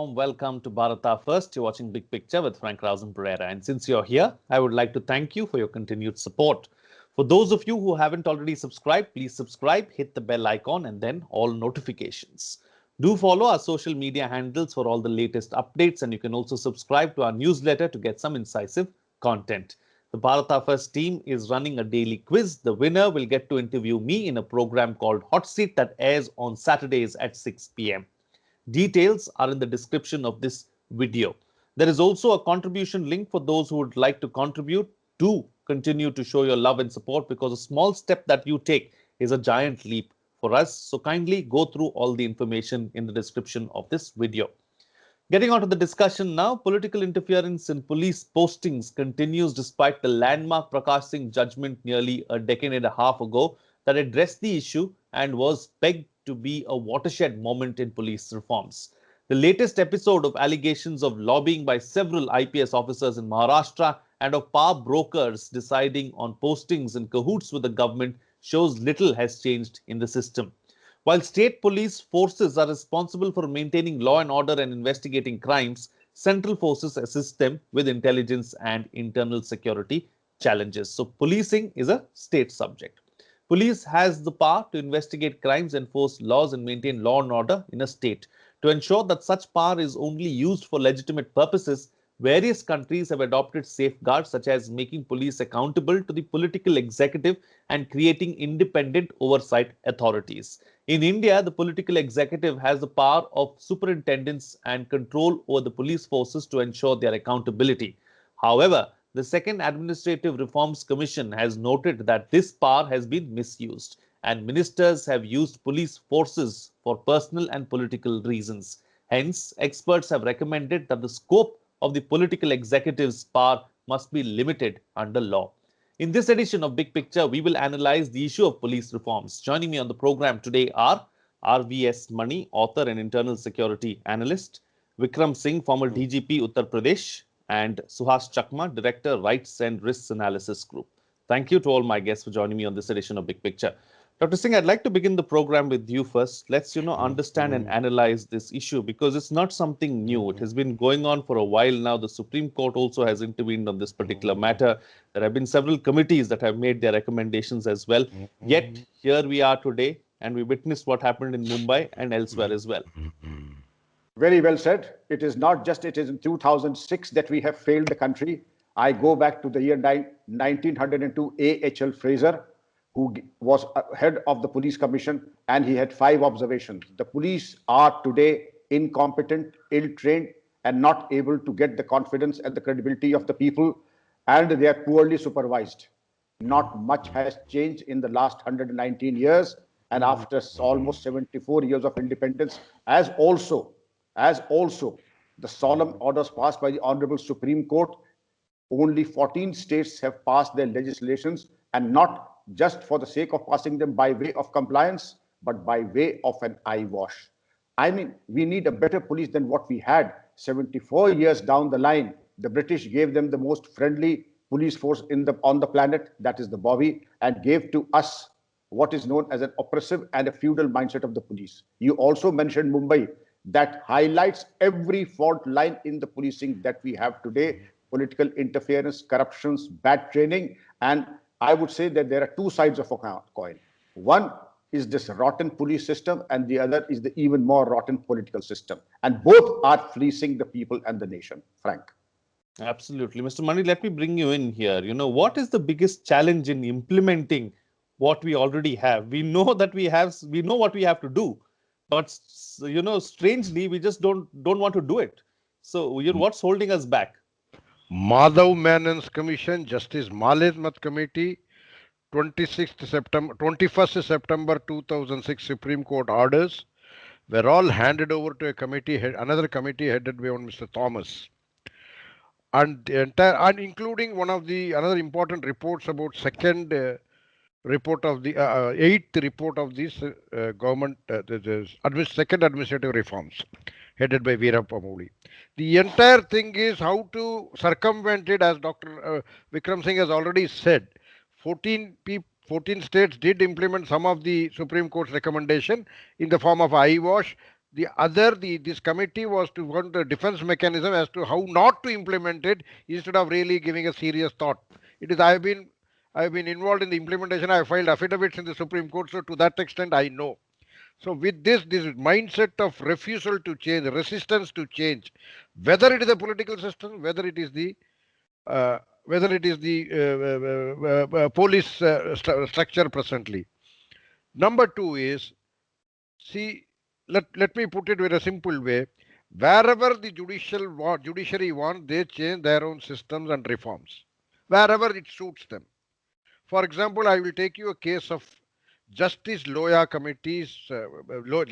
warm welcome to Bharata First. You're watching Big Picture with Frank Rausen Pereira. And since you're here, I would like to thank you for your continued support. For those of you who haven't already subscribed, please subscribe, hit the bell icon, and then all notifications. Do follow our social media handles for all the latest updates, and you can also subscribe to our newsletter to get some incisive content. The Bharata First team is running a daily quiz. The winner will get to interview me in a program called Hot Seat that airs on Saturdays at 6 p.m. Details are in the description of this video. There is also a contribution link for those who would like to contribute. Do continue to show your love and support because a small step that you take is a giant leap for us. So kindly go through all the information in the description of this video. Getting on to the discussion now, political interference in police postings continues despite the landmark Prakash Singh judgment nearly a decade and a half ago that addressed the issue and was pegged to be a watershed moment in police reforms. The latest episode of allegations of lobbying by several IPS officers in Maharashtra and of power brokers deciding on postings in cahoots with the government shows little has changed in the system. While state police forces are responsible for maintaining law and order and investigating crimes, central forces assist them with intelligence and internal security challenges. So policing is a state subject. Police has the power to investigate crimes, enforce laws, and maintain law and order in a state. To ensure that such power is only used for legitimate purposes, various countries have adopted safeguards such as making police accountable to the political executive and creating independent oversight authorities. In India, the political executive has the power of superintendence and control over the police forces to ensure their accountability. However, the Second Administrative Reforms Commission has noted that this power has been misused and ministers have used police forces for personal and political reasons. Hence, experts have recommended that the scope of the political executive's power must be limited under law. In this edition of Big Picture, we will analyze the issue of police reforms. Joining me on the program today are RVS Mani, author and internal security analyst, Vikram Singh, former DGP Uttar Pradesh, and Suhas Chakma, Director, Rights and Risks Analysis Group. Thank you to all my guests for joining me on this edition of Big Picture. Dr. Singh, I'd like to begin the program with you first. Let's, understand and analyze this issue because it's not something new. It has been going on for a while now. The Supreme Court also has intervened on this particular matter. There have been several committees that have made their recommendations as well. Yet, here we are today, and we witnessed what happened in Mumbai and elsewhere as well. Very well said. It is not just it is in 2006 that we have failed the country. I go back to the year 1902, A.H.L. Fraser, who was head of the police commission, and he had 5 observations. The police are today incompetent, ill-trained, and not able to get the confidence and the credibility of the people, and they are poorly supervised. Not much has changed in the last 119 years, and after almost 74 years of independence, as also the solemn orders passed by the Honorable Supreme Court, only 14 states have passed their legislations, and not just for the sake of passing them by way of compliance, but by way of an eyewash. I mean, we need a better police than what we had 74 years down the line. The British gave them the most friendly police force on the planet, that is the Bobby, and gave to us what is known as an oppressive and a feudal mindset of the police. You also mentioned Mumbai. That highlights every fault line in the policing that we have today: political interference, corruptions, bad training. And I would say that there are 2 sides of a coin. One is this rotten police system, and the other is the even more rotten political system. And both are fleecing the people and the nation, Frank. Absolutely. Mr. Mani, let me bring you in here. What is the biggest challenge in implementing what we already have? We know that we know what we have to do, but strangely, we just don't want to do it. So, what's holding us back? Madhav Menon's commission, Justice Malinath Committee, 21st September 2006 Supreme Court orders were all handed over to another committee headed by one Mr. Thomas. And the entire, and including another important reports about second report of the 8th report of this government, second administrative reforms, headed by Veerappa Moily. The entire thing is how to circumvent it, as Dr. Vikram Singh has already said. 14 states did implement some of the Supreme Court's recommendation in the form of eyewash. This committee was to want a defense mechanism as to how not to implement it instead of really giving a serious thought. I've been involved in the implementation. I filed affidavits in the Supreme Court, so to that extent I know. So with this mindset of refusal to change, resistance to change, whether it is the political system, whether it is the police structure presently. Number two is, see, let me put it in a simple way. Wherever the judiciary wants, they change their own systems and reforms. Wherever it suits them. For example, I will take you a case of Justice Loya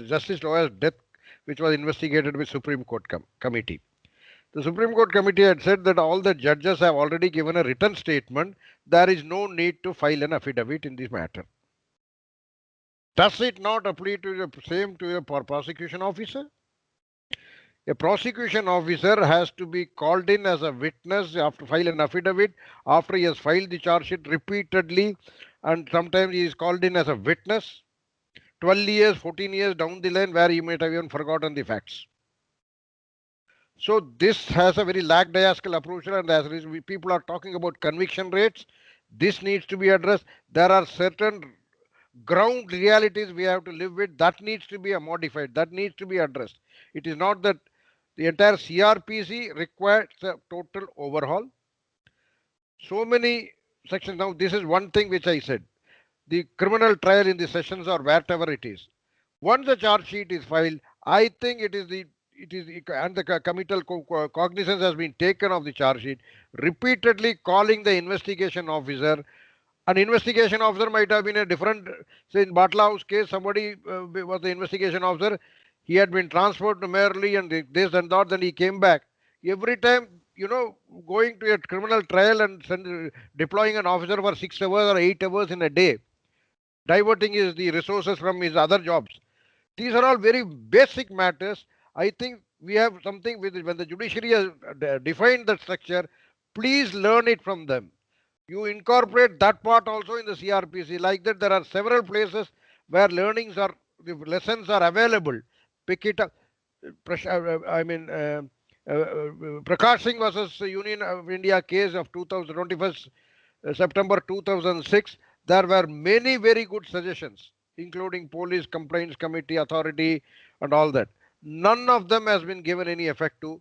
Justice Loya's death, which was investigated with Supreme Court committee. The Supreme Court committee had said that all the judges have already given a written statement. There is no need to file an affidavit in this matter. Does it not apply to the same to a prosecution officer? A prosecution officer has to be called in as a witness after file an affidavit after he has filed the charge sheet repeatedly, and sometimes he is called in as a witness 12 years, 14 years down the line where he might have even forgotten the facts. So this has a very lackadaisical approach, and as people are talking about conviction rates, this needs to be addressed. There are certain ground realities we have to live with. That needs to be modified. That needs to be addressed. It is not that the entire CRPC requires a total overhaul. So many sections. Now, this is one thing which I said. The criminal trial in the sessions or wherever it is. Once the charge sheet is filed, I think and the committal cognizance has been taken of the charge sheet, repeatedly calling the investigation officer. An investigation officer might have been a different, say in Batla House case, somebody was the investigation officer. He had been transferred to Merrily and this and that, then he came back. Every time, going to a criminal trial and deploying an officer for 6 hours or 8 hours in a day, diverting the resources from his other jobs. These are all very basic matters. I think we have something with it. When the judiciary has defined that structure, please learn it from them. You incorporate that part also in the CRPC. Like that, there are several places where the lessons are available. Pick it up. Prakash Singh versus Union of India case of 21 September 2006. There were many very good suggestions, including police complaints committee authority and all that. None of them has been given any effect to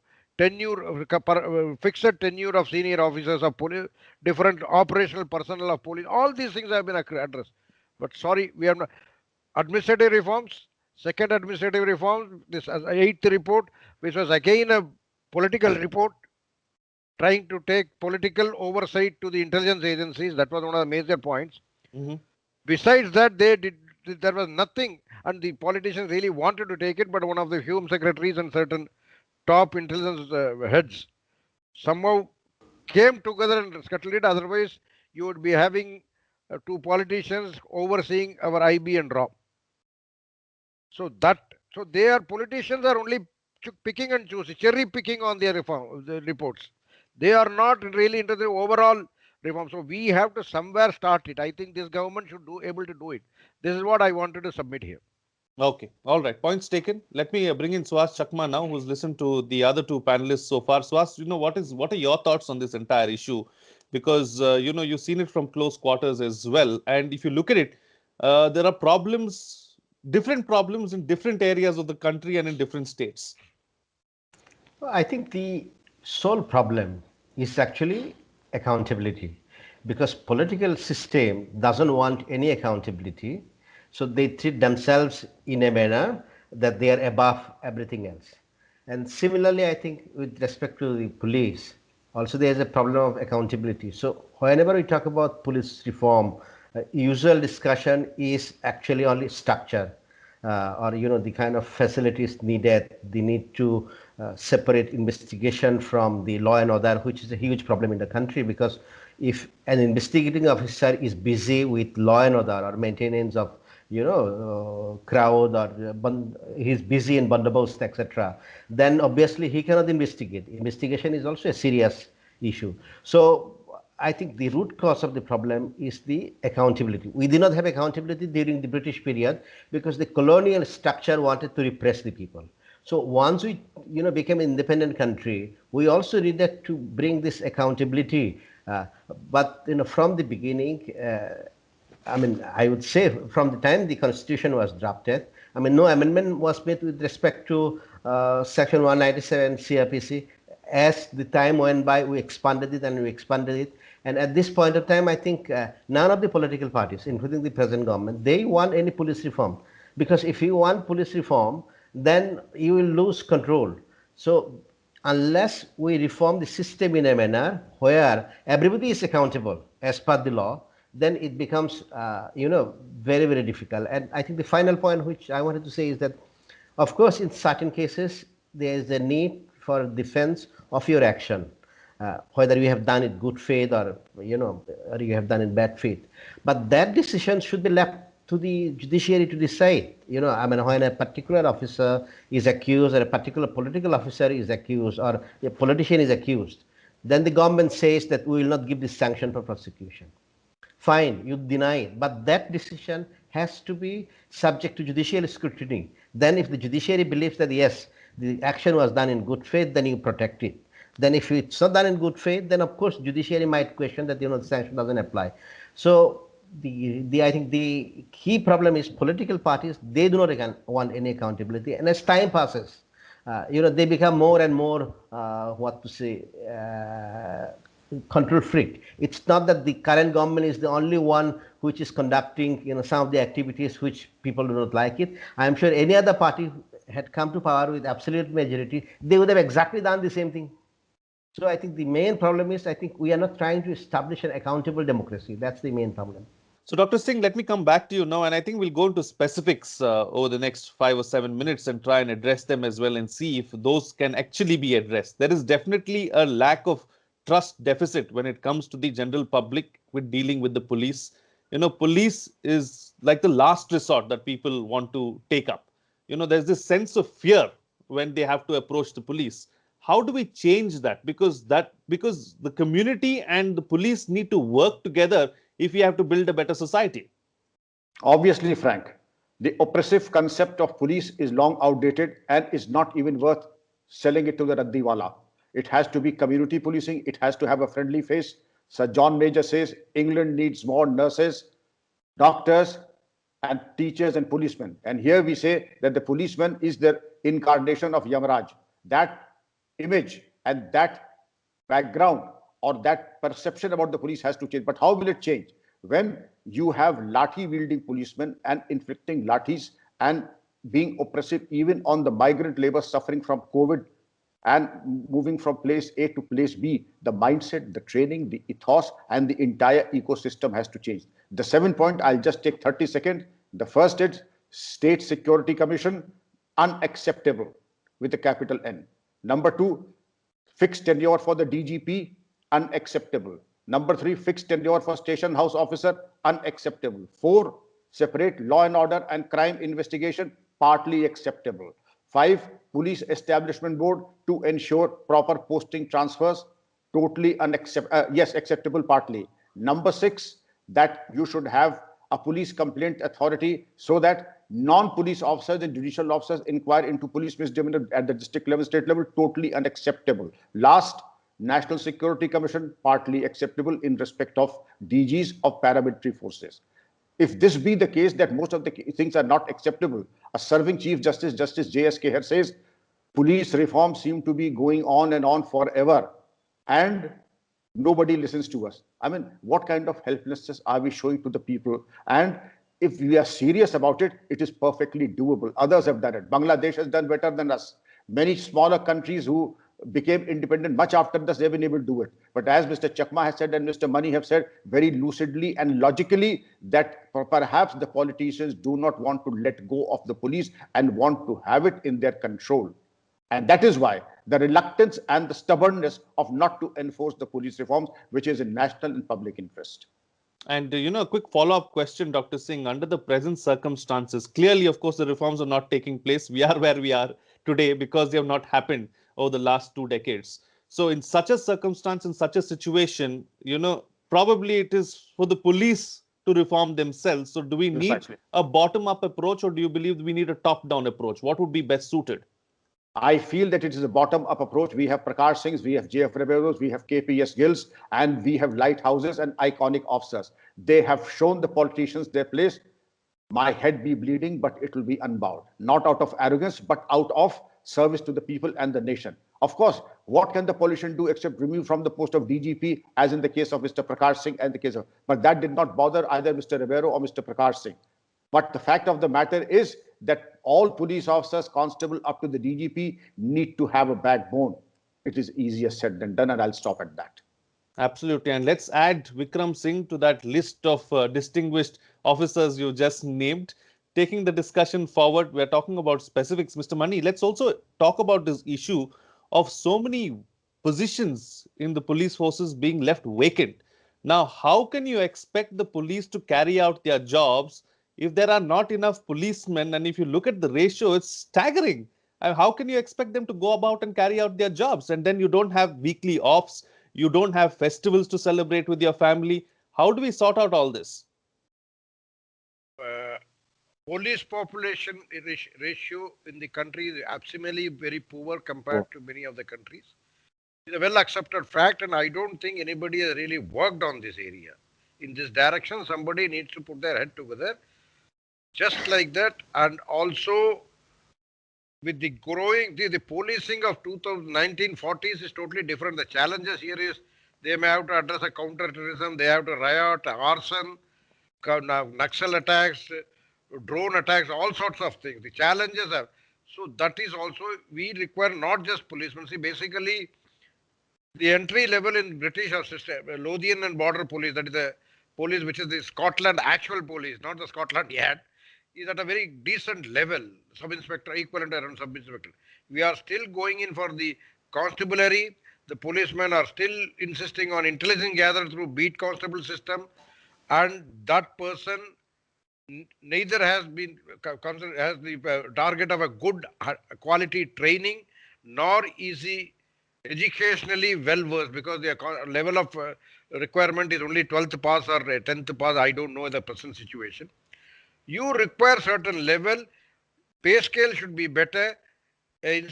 fixed tenure of senior officers of police, different operational personnel of police. All these things have been addressed. But sorry, we have not. Administrative reforms, second administrative reform, this 8th report, which was again a political report, trying to take political oversight to the intelligence agencies. That was one of the major points. Besides that, there was nothing, and the politicians really wanted to take it, but one of the Home Secretaries and certain top intelligence heads somehow came together and scuttled it. Otherwise, you would be having two politicians overseeing our IB and ROM. So politicians are only picking and choosing, cherry picking on their the reports. They are not really into the overall reform. So we have to somewhere start it. I think this government should able to do it. This is what I wanted to submit here. Okay. All right. Points taken. Let me bring in Suhas Chakma now, who's listened to the other two panelists so far. Suhas, what are your thoughts on this entire issue? Because, you've seen it from close quarters as well. And if you look at it, there are different problems in different areas of the country and in different states. I think the sole problem is actually accountability, because political system doesn't want any accountability. So they treat themselves in a manner that they are above everything else. And similarly, I think with respect to the police, also there is a problem of accountability. So whenever we talk about police reform, usual discussion is actually only structure, or the kind of facilities needed. They need to separate investigation from the law and order, which is a huge problem in the country, because if an investigating officer is busy with law and order or maintenance of crowd, or he's busy in bandobast, etc., then obviously he cannot investigate. Investigation is also a serious issue. So I think the root cause of the problem is the accountability. We did not have accountability during the British period because the colonial structure wanted to repress the people. So once we, became an independent country, we also needed to bring this accountability. But from the beginning, I mean, I would say from the time the constitution was drafted, I mean, no amendment was made with respect to Section 197 CRPC. As the time went by, we expanded it and we expanded it. And at this point of time, I think none of the political parties, including the present government, they want any police reform. Because if you want police reform, then you will lose control. So unless we reform the system in a manner where everybody is accountable as per the law, then it becomes, very, very difficult. And I think the final point which I wanted to say is that, of course, in certain cases, there is a need for defense of your action, whether you have done it good faith or, or you have done it bad faith. But that decision should be left to the judiciary to decide. I mean, when a particular officer is accused or a particular political officer is accused or a politician is accused, then the government says that we will not give this sanction for prosecution. Fine, you deny it, but that decision has to be subject to judicial scrutiny. Then if the judiciary believes that yes, the action was done in good faith, then you protect it. Then if it's not done in good faith, then of course judiciary might question that the sanction doesn't apply. So I think the key problem is political parties, they do not want any accountability, and as time passes, they become more and more control freak. It's not that the current government is the only one which is conducting some of the activities which people do not like it. I am sure any other party had come to power with absolute majority, they would have exactly done the same thing. So I think the main problem is, I think we are not trying to establish an accountable democracy. That's the main problem. So, Dr. Singh, let me come back to you now, and I think we'll go into specifics over the next 5 or 7 minutes and try and address them as well and see if those can actually be addressed. There is definitely a lack of trust deficit when it comes to the general public with dealing with the police. Police is like the last resort that people want to take up. There's this sense of fear when they have to approach the police. How do we change that? Because the community and the police need to work together if we have to build a better society. Obviously, Frank, the oppressive concept of police is long outdated and is not even worth selling it to the Raddiwala. It has to be community policing. It has to have a friendly face. Sir John Major says England needs more nurses, doctors, and teachers and policemen. And here we say that the policeman is the incarnation of Yamaraj. That image and that background or that perception about the police has to change. But how will it change? When you have lathi wielding policemen and inflicting lathis and being oppressive even on the migrant labor suffering from COVID and moving from place A to place B, the mindset, the training, the ethos, and the entire ecosystem has to change. The 7 point, I'll just take 30 seconds. The first is State Security Commission, unacceptable with a capital N. Number 2, fixed tenure for the DGP, unacceptable. Number 3, fixed tenure for station house officer, unacceptable. 4, separate law and order and crime investigation, partly acceptable. 5, police establishment board to ensure proper posting transfers, totally acceptable partly. Number 6, that you should have a police complaint authority so that non-police officers and judicial officers inquire into police misdemeanor at the district level, state level, totally unacceptable. Last, National Security Commission, partly acceptable in respect of DGs of paramilitary forces. If this be the case that most of the things are not acceptable, a serving Chief Justice, Justice J.S. Kher says, police reforms seem to be going on and on forever and nobody listens to us. I mean, what kind of helplessness are we showing to the people? And if we are serious about it, it is perfectly doable. Others have done it. Bangladesh has done better than us. Many smaller countries who became independent much after this, they've been able to do it. But as Mr. Chakma has said and Mr. Mani have said very lucidly and logically, that perhaps the politicians do not want to let go of the police and want to have it in their control. And that is why the reluctance and the stubbornness of not to enforce the police reforms, which is in national and public interest. And, a quick follow-up question, Dr. Singh, under the present circumstances, clearly, of course, the reforms are not taking place. We are where we are today because they have not happened over the last 2 decades. So in such a circumstance, in such a situation, probably it is for the police to reform themselves. So do we need a bottom-up approach or do you believe we need a top-down approach? What would be best suited? I feel that it is a bottom-up approach. We have Prakash Singhs, we have JF Ribeiros, we have KPS Gills, and we have lighthouses and iconic officers. They have shown the politicians their place. My head be bleeding, but it will be unbowed. Not out of arrogance, but out of service to the people and the nation. Of course, what can the politician do except remove from the post of DGP, as in the case of Mr. Prakash Singh and the case of, but that did not bother either Mr. Ribeiro or Mr. Prakash Singh. But the fact of the matter is that all police officers, constable up to the DGP, need to have a backbone. It is easier said than done, and I'll stop at that. Absolutely. And let's add Vikram Singh to that list of distinguished officers you just named. Taking the discussion forward, we're talking about specifics. Mr. Mani, let's also talk about this issue of so many positions in the police forces being left vacant. Now, how can you expect the police to carry out their jobs if there are not enough policemen? And if you look at the ratio, it's staggering. How can you expect them to go about and carry out their jobs? And then you don't have weekly offs, you don't have festivals to celebrate with your family. How do we sort out all this? Police population ratio in the country is absolutely very poor compared to many of the countries. It's a well accepted fact, and I don't think anybody has really worked on this area. In this direction, somebody needs to put their head together. Just like that, and also with the growing, the policing of 1940s is totally different. The challenges here is they may have to address a counter-terrorism, they have to riot, arson, Naxal attacks, drone attacks, all sorts of things. The challenges are, so that is also, we require not just policemen. See, basically, the entry level in British system, Lothian and Border Police, that is the police which is the Scotland actual police, not the Scotland yet, is at a very decent level, sub-inspector, equivalent around sub-inspector. We are still going in for the constabulary. The policemen are still insisting on intelligence gathered through beat constable system, and that person neither has been considered as the target of a good quality training, nor is he educationally well versed, because the level of requirement is only 12th pass or 10th pass. I don't know the present situation. You require certain level, pay scale should be better, a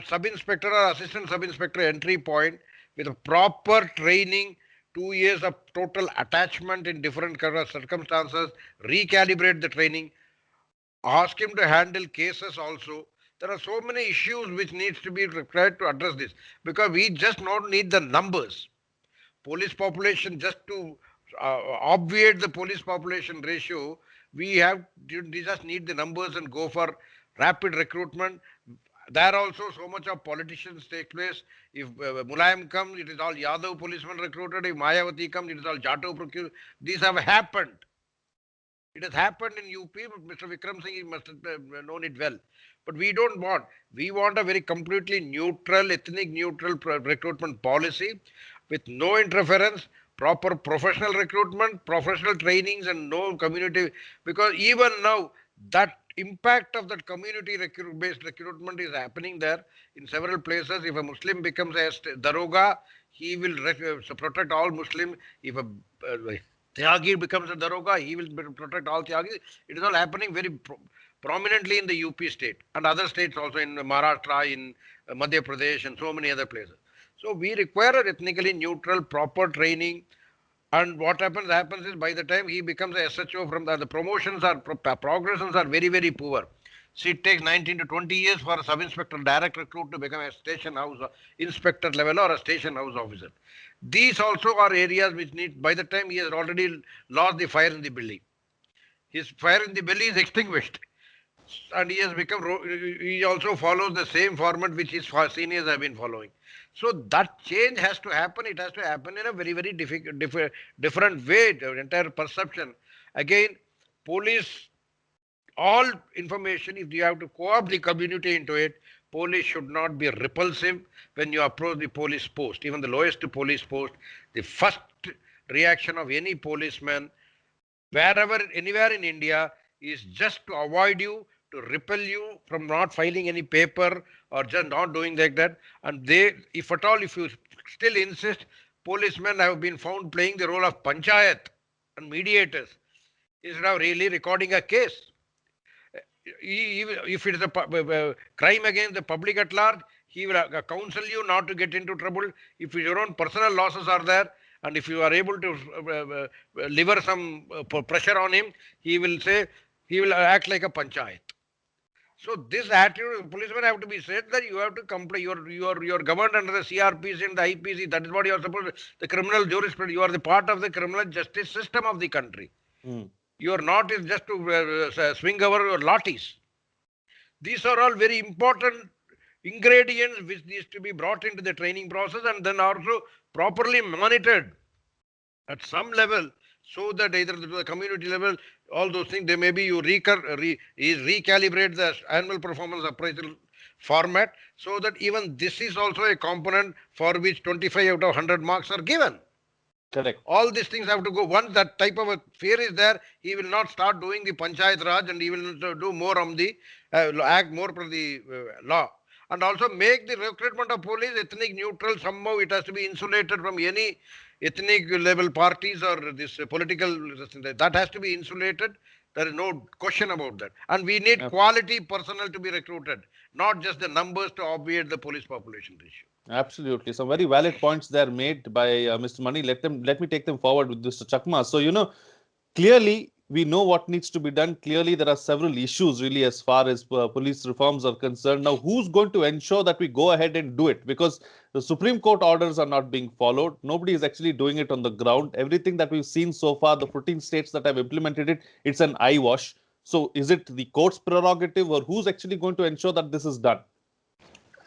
sub-inspector or assistant sub-inspector entry point with a proper training, 2 years of total attachment in different circumstances, recalibrate the training, ask him to handle cases also. There are so many issues which needs to be required to address this, because we just don't need the numbers. Police population, just to obviate the police population ratio, we just need the numbers and go for rapid recruitment. There also so much of politicians take place. If Mulayam comes, it is all Yadav policemen recruited. If Mayawati comes, it is all Jatov procured. These have happened. It has happened in UP. Mr. Vikram Singh, he must have known it well. But we don't want. We want a very completely neutral, ethnic neutral recruitment policy with no interference, proper professional recruitment, professional trainings, and no community. Because even now, that impact of that community based recruitment is happening there in several places. If a Muslim becomes a daroga, he will protect all Muslims. If a Tyagi becomes a daroga, he will protect all Tyagis. It is all happening very prominently in the UP state and other states also, in Maharashtra, in Madhya Pradesh, and so many other places. So we require an ethnically neutral, proper training. And what happens is, by the time he becomes a SHO, from the promotions are, progressions are very, very poor. So it takes 19 to 20 years for a sub-inspector direct recruit to become a station house inspector level or a station house officer. These also are areas which need, by the time he has already lost the fire in the belly. His fire in the belly is extinguished. And he has become, he also follows the same format which his seniors have been following. So that change has to happen. It has to happen in a very, very different way, the entire perception. Again, police, all information, if you have to co-opt the community into it, police should not be repulsive when you approach the police post, even the lowest police post. The first reaction of any policeman, wherever, anywhere in India, is just to avoid you, to repel you from not filing any paper or just not doing like that. And they, if at all, if you still insist, policemen have been found playing the role of panchayat and mediators instead of really recording a case. if it is a crime against the public at large, he will counsel you not to get into trouble. If your own personal losses are there, and if you are able to lever some pressure on him, he will say, he will act like a panchayat. So this attitude, policemen have to be said that you have to comply. You're governed under the CRPC and the IPC. That is what you are supposed to. The criminal jurisprudence. You are the part of the criminal justice system of the country. You are not just to swing over your latis. These are all very important ingredients which needs to be brought into the training process and then also properly monitored at some level, so that either to the community level, all those things, they may be you recalibrate the annual performance appraisal format, so that even this is also a component for which 25 out of 100 marks are given. Correct. All these things have to go. Once that type of a fear is there, he will not start doing the Panchayat Raj, and he will do more on the act more for the law. And also make the recruitment of police ethnic neutral. Somehow it has to be insulated from any ethnic level parties or this political. That has to be insulated. There is no question about that. And we need quality personnel to be recruited, not just the numbers to obviate the police population ratio. Absolutely. Some very valid points there made by Mr. Mani. Let me take them forward with Mr. Chakma. So, clearly we know what needs to be done. Clearly there are several issues really as far as police reforms are concerned. Now, who's going to ensure that we go ahead and do it? Because the Supreme Court orders are not being followed. Nobody is actually doing it on the ground. Everything that we've seen so far, the 14 states that have implemented it, it's an eyewash. So is it the court's prerogative, or who's actually going to ensure that this is done?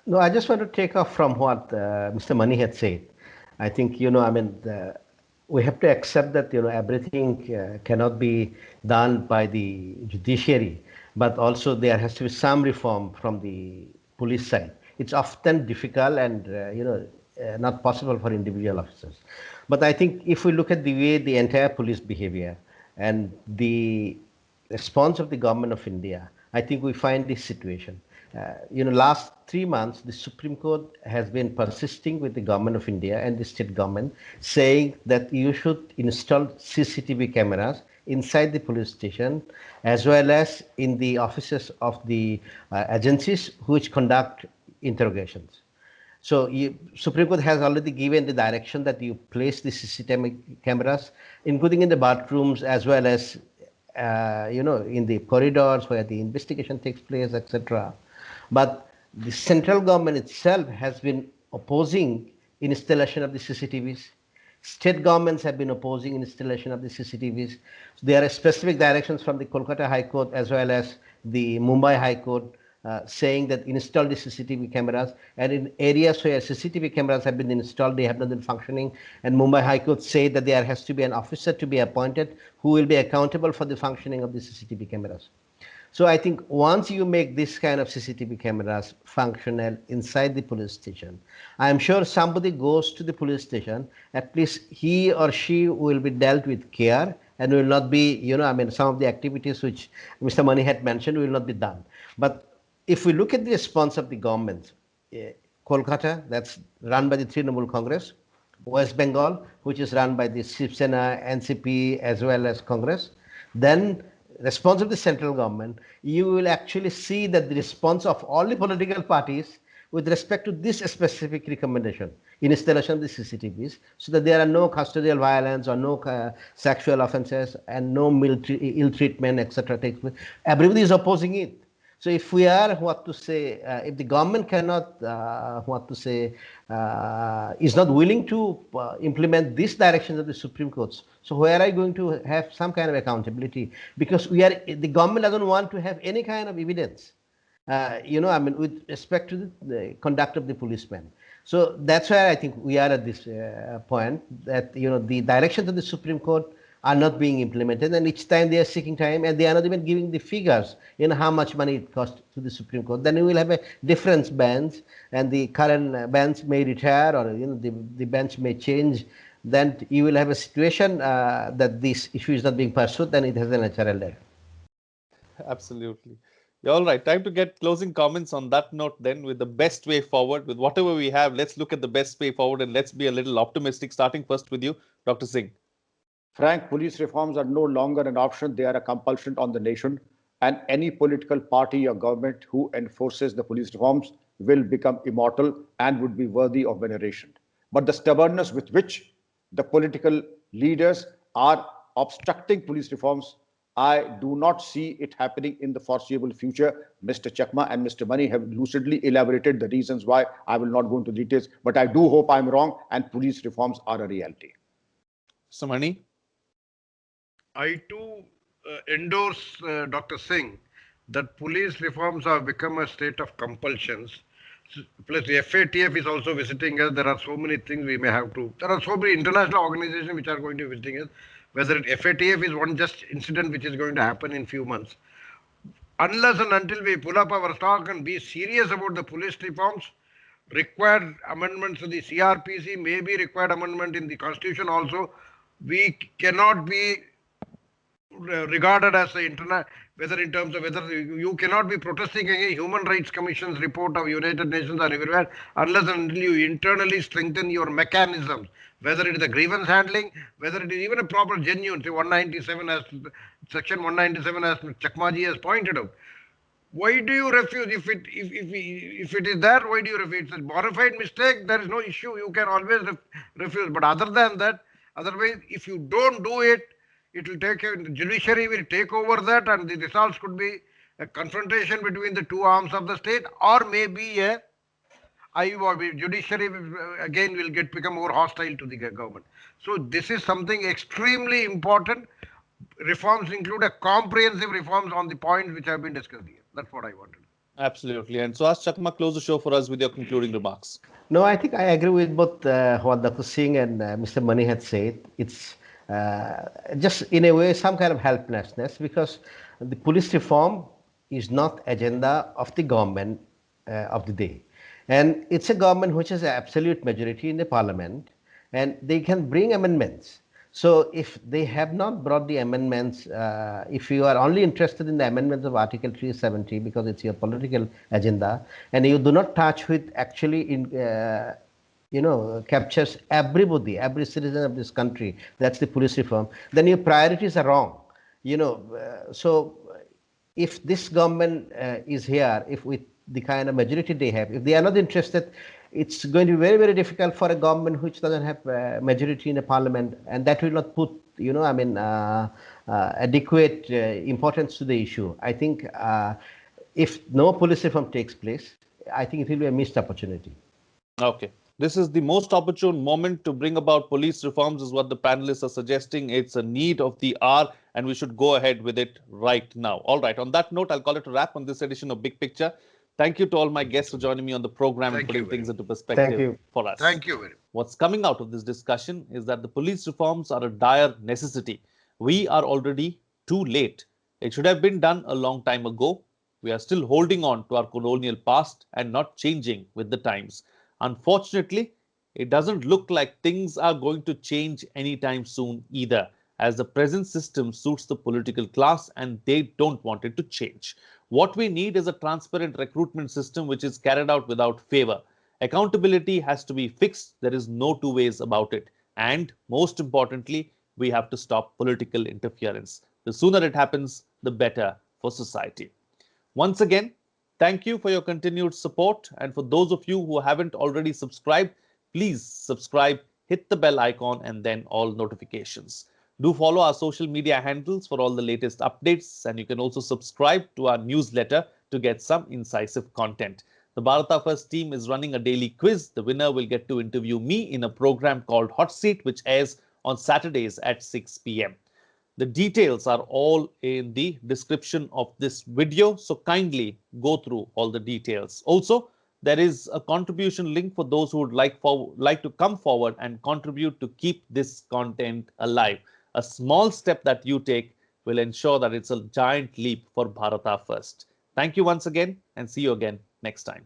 No, I just want to take off from what Mr. Mani had said. I think, we have to accept that, everything cannot be done by the judiciary, but also there has to be some reform from the police side. It's often difficult and, not possible for individual officers. But I think if we look at the way the entire police behavior and the response of the government of India, I think we find this situation. Last 3 months, the Supreme Court has been persisting with the government of India and the state government, saying that you should install CCTV cameras inside the police station, as well as in the offices of the agencies which conduct interrogations. So Supreme Court has already given the direction that you place the CCTV cameras, including in the bathrooms, as well as in the corridors where the investigation takes place, etc. But the central government itself has been opposing installation of the CCTVs. State governments have been opposing installation of the CCTVs. So there are specific directions from the Kolkata High Court as well as the Mumbai High Court saying that install the CCTV cameras, and in areas where CCTV cameras have been installed, they have not been functioning, and Mumbai High Court said that there has to be an officer to be appointed who will be accountable for the functioning of the CCTV cameras. So I think once you make this kind of CCTV cameras functional inside the police station, I am sure somebody goes to the police station, at least he or she will be dealt with care and will not be, some of the activities which Mr. Mani had mentioned will not be done. But if we look at the response of the government, Kolkata, that's run by the Trinamool Congress, West Bengal, which is run by the Shiv Sena, NCP, as well as Congress, then response of the central government, you will actually see that the response of all the political parties with respect to this specific recommendation in installation of the CCTVs, so that there are no custodial violence or no sexual offences and no ill treatment, etc. takes place. Everybody is opposing it. So if we are, if the government cannot, is not willing to implement these directions of the Supreme Courts, so where are you going to have some kind of accountability? Because the government doesn't want to have any kind of evidence, with respect to the conduct of the policemen. So that's why I think we are at this point that, the directions of the Supreme Court are not being implemented, and each time they are seeking time, and they are not even giving the figures, how much money it costs to the Supreme Court. Then we will have a difference bench, and the current bench may retire, or the bench may change. Then you will have a situation that this issue is not being pursued, then it has a natural death. Absolutely. Yeah, all right. Time to get closing comments on that note then, with the best way forward. With whatever we have, let's look at the best way forward, and let's be a little optimistic, starting first with you, Dr. Singh. Frank, police reforms are no longer an option. They are a compulsion on the nation. and any political party or government who enforces the police reforms will become immortal and would be worthy of veneration. But the stubbornness with which the political leaders are obstructing police reforms, I do not see it happening in the foreseeable future. Mr. Chakma and Mr. Mani have lucidly elaborated the reasons why. I will not go into details, but I do hope I'm wrong and police reforms are a reality. So, Mani? I too endorse Dr. Singh that police reforms have become a state of compulsions. Plus, the FATF is also visiting us. There are so many things we may have to. There are so many international organizations which are going to be visiting us. Whether FATF is one just incident which is going to happen in few months. Unless and until we pull up our stock and be serious about the police reforms, required amendments to the CRPC, maybe required amendment in the Constitution also, we cannot be regarded as the internet, whether in terms of whether you cannot be protesting against Human Rights Commission's report of United Nations or everywhere unless and until you internally strengthen your mechanisms, whether it is a grievance handling, whether it is even a proper genuine, say 197 as section 197 as Chakmaji has pointed out. Why do you refuse? If it is there, why do you refuse? It's a bona fide mistake, there is no issue, you can always refuse. But other than that, otherwise, if you don't do it, it will take, the judiciary will take over that, and the results could be a confrontation between the two arms of the state, or maybe a judiciary again will become more hostile to the government. So this is something extremely important. Reforms include a comprehensive reforms on the points which have been discussed here. That's what I wanted. Absolutely. And so, ask Chakma, close the show for us with your concluding remarks. No, I think I agree with both what Dr. Singh and Mr. Mani had said. It's just in a way some kind of helplessness, because the police reform is not agenda of the government of the day, and it's a government which has an absolute majority in the parliament, and they can bring amendments. So if they have not brought the amendments, if you are only interested in the amendments of Article 370 because it's your political agenda, and you do not touch with actually captures everybody, every citizen of this country, that's the police reform, then your priorities are wrong. So if this government is here, if with the kind of majority they have, if they are not interested, it's going to be very, very difficult for a government which doesn't have a majority in a parliament, and that will not put, adequate importance to the issue. I think if no police reform takes place, I think it will be a missed opportunity. Okay. This is the most opportune moment to bring about police reforms, is what the panelists are suggesting. It's a need of the hour, and we should go ahead with it right now. All right. On that note, I'll call it a wrap on this edition of Big Picture. Thank you to all my guests for joining me on the program and putting things into perspective for us. Thank you very much. What's coming out of this discussion is that the police reforms are a dire necessity. We are already too late. It should have been done a long time ago. We are still holding on to our colonial past and not changing with the times. Unfortunately, it doesn't look like things are going to change anytime soon either, as the present system suits the political class and they don't want it to change. What we need is a transparent recruitment system which is carried out without favor. Accountability has to be fixed. There is no two ways about it. And most importantly, we have to stop political interference. The sooner it happens, the better for society. Once again, thank you for your continued support. And for those of you who haven't already subscribed, please subscribe, hit the bell icon, and then all notifications. Do follow our social media handles for all the latest updates, and you can also subscribe to our newsletter to get some incisive content. The Bharata First team is running a daily quiz. The winner will get to interview me in a program called Hot Seat, which airs on Saturdays at 6 p.m. The details are all in the description of this video, so kindly go through all the details. Also, there is a contribution link for those who would like to come forward and contribute to keep this content alive. A small step that you take will ensure that it's a giant leap for Bharata First. Thank you once again, and see you again next time.